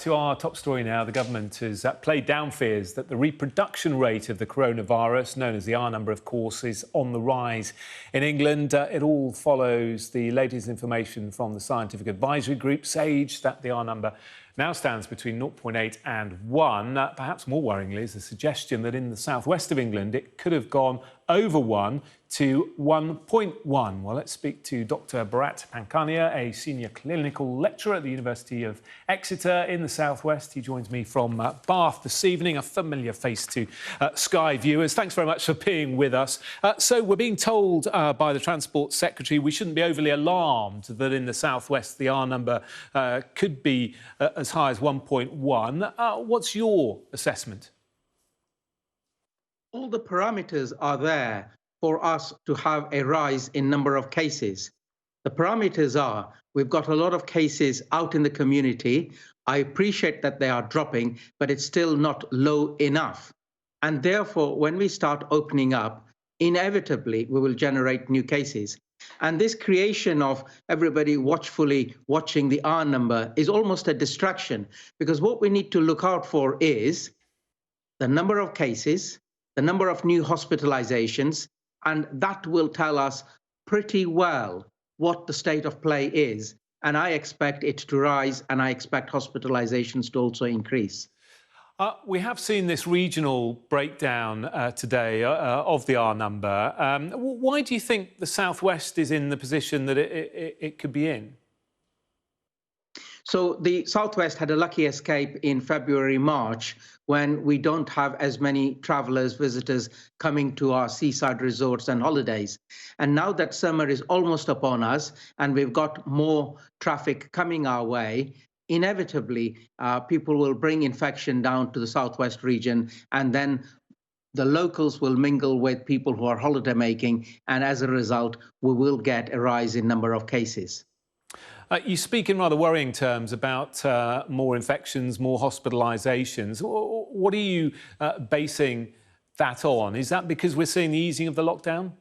To our top story now, the government has played down fears that the reproduction rate of the coronavirus, known as the R number, of course, is on the rise in England. It all follows the latest information from the scientific advisory group, SAGE, that the R number now stands between 0.8 and 1. Perhaps more worryingly is the suggestion that in the southwest of England it could have gone over 1 to 1.1. Well, let's speak to Dr. Bharat Pankania, a senior clinical lecturer at the University of Exeter in the southwest. He joins me from Bath this evening, a familiar face to Sky viewers. Thanks very much for being with us. So we're being told by the Transport Secretary we shouldn't be overly alarmed that in the southwest the R number could be as high as 1.1. What's your assessment? All the parameters are there for us to have a rise in number of cases. The parameters are, we've got a lot of cases out in the community. I appreciate that they are dropping, but it's still not low enough. And therefore, when we start opening up, inevitably, we will generate new cases. And this creation of everybody watchfully watching the R number is almost a distraction, because what we need to look out for is the number of cases, the number of new hospitalizations, and that will tell us pretty well what the state of play is. And I expect it to rise, and I expect hospitalizations to also increase. We have seen this regional breakdown today of the R number. Why do you think the southwest is in the position that it could be in? So the southwest had a lucky escape in February, March, when we don't have as many travelers, visitors coming to our seaside resorts and holidays. And now that summer is almost upon us and we've got more traffic coming our way, inevitably people will bring infection down to the southwest region, and then the locals will mingle with people who are holiday making, and as a result, we will get a rise in number of cases. You speak in rather worrying terms about more infections, more hospitalisations. What are you basing that on? Is that because we're seeing the easing of the lockdown?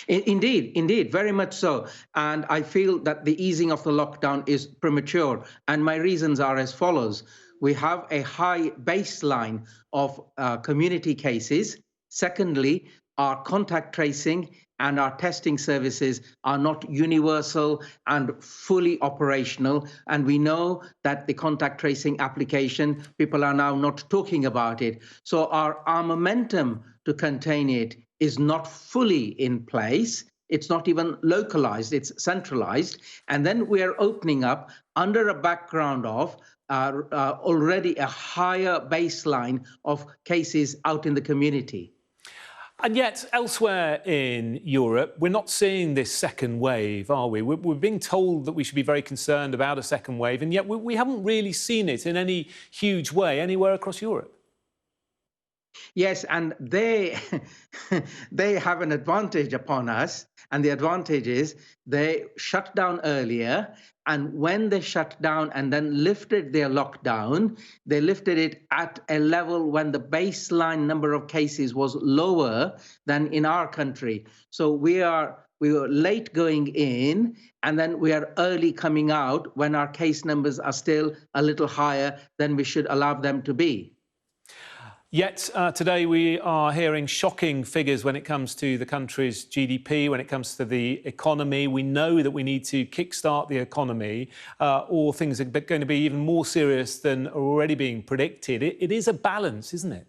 Indeed, very much so. And I feel that the easing of the lockdown is premature. And my reasons are as follows. We have a high baseline of community cases. Secondly, our contact tracing and our testing services are not universal and fully operational. And we know that the contact tracing application, people are now not talking about it. So our momentum to contain it is not fully in place. It's not even localized, it's centralized. And then we are opening up under a background of already a higher baseline of cases out in the community. And yet, elsewhere in Europe, we're not seeing this second wave, are we? We're being told that we should be very concerned about a second wave, and yet we haven't really seen it in any huge way anywhere across Europe. Yes, and they have an advantage upon us, and the advantage is they shut down earlier, and when they shut down and then lifted their lockdown, they lifted it at a level when the baseline number of cases was lower than in our country. So we were late going in, and then we are early coming out when our case numbers are still a little higher than we should allow them to be. Yet today we are hearing shocking figures when it comes to the country's GDP, when it comes to the economy. We know that we need to kickstart the economy, or things are going to be even more serious than are already being predicted. It is a balance, isn't it?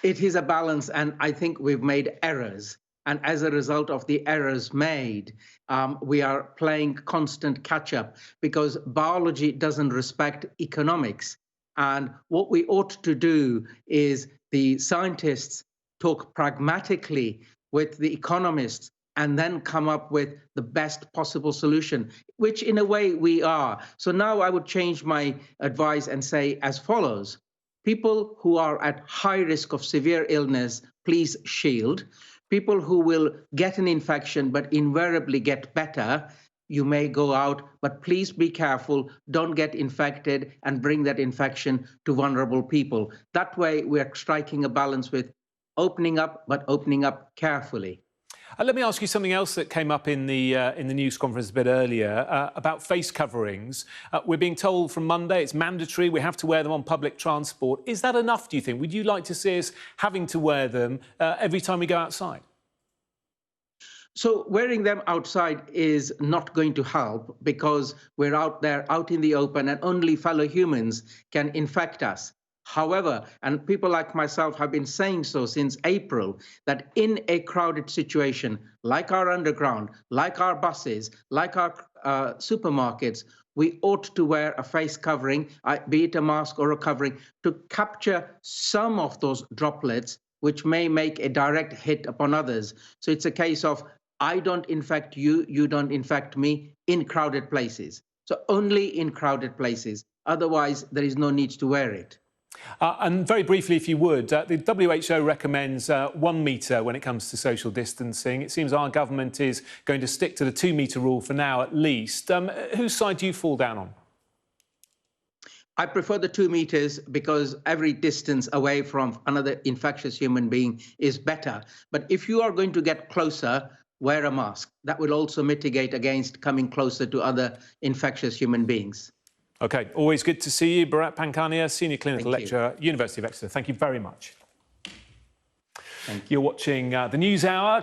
It is a balance, and I think we've made errors. And as a result of the errors made, we are playing constant catch-up, because biology doesn't respect economics. And what we ought to do is the scientists talk pragmatically with the economists and then come up with the best possible solution, which in a way we are. So now I would change my advice and say as follows. People who are at high risk of severe illness, please shield. People who will get an infection but invariably get better, you may go out, but please be careful. Don't get infected and bring that infection to vulnerable people. That way, we're striking a balance with opening up, but opening up carefully. Let me ask you something else that came up in the news conference a bit earlier about face coverings. We're being told from Monday it's mandatory. We have to wear them on public transport. Is that enough, do you think? Would you like to see us having to wear them every time we go outside? So wearing them outside is not going to help because we're out there, out in the open, and only fellow humans can infect us. However, and people like myself have been saying so since April, that in a crowded situation, like our underground, like our buses, like our supermarkets, we ought to wear a face covering, be it a mask or a covering, to capture some of those droplets, which may make a direct hit upon others. So it's a case of I don't infect you, you don't infect me in crowded places. So only in crowded places. Otherwise, there is no need to wear it. And very briefly, if you would, the WHO recommends 1 metre when it comes to social distancing. It seems our government is going to stick to the 2 metre rule for now, at least. Whose side do you fall down on? I prefer the 2 meters because every distance away from another infectious human being is better. But if you are going to get closer, wear a mask. That will also mitigate against coming closer to other infectious human beings. OK, always good to see you. Bharat Pankhania, Senior Clinical Lecturer, University of Exeter. Thank you very much. Thank you. You're watching the News Hour.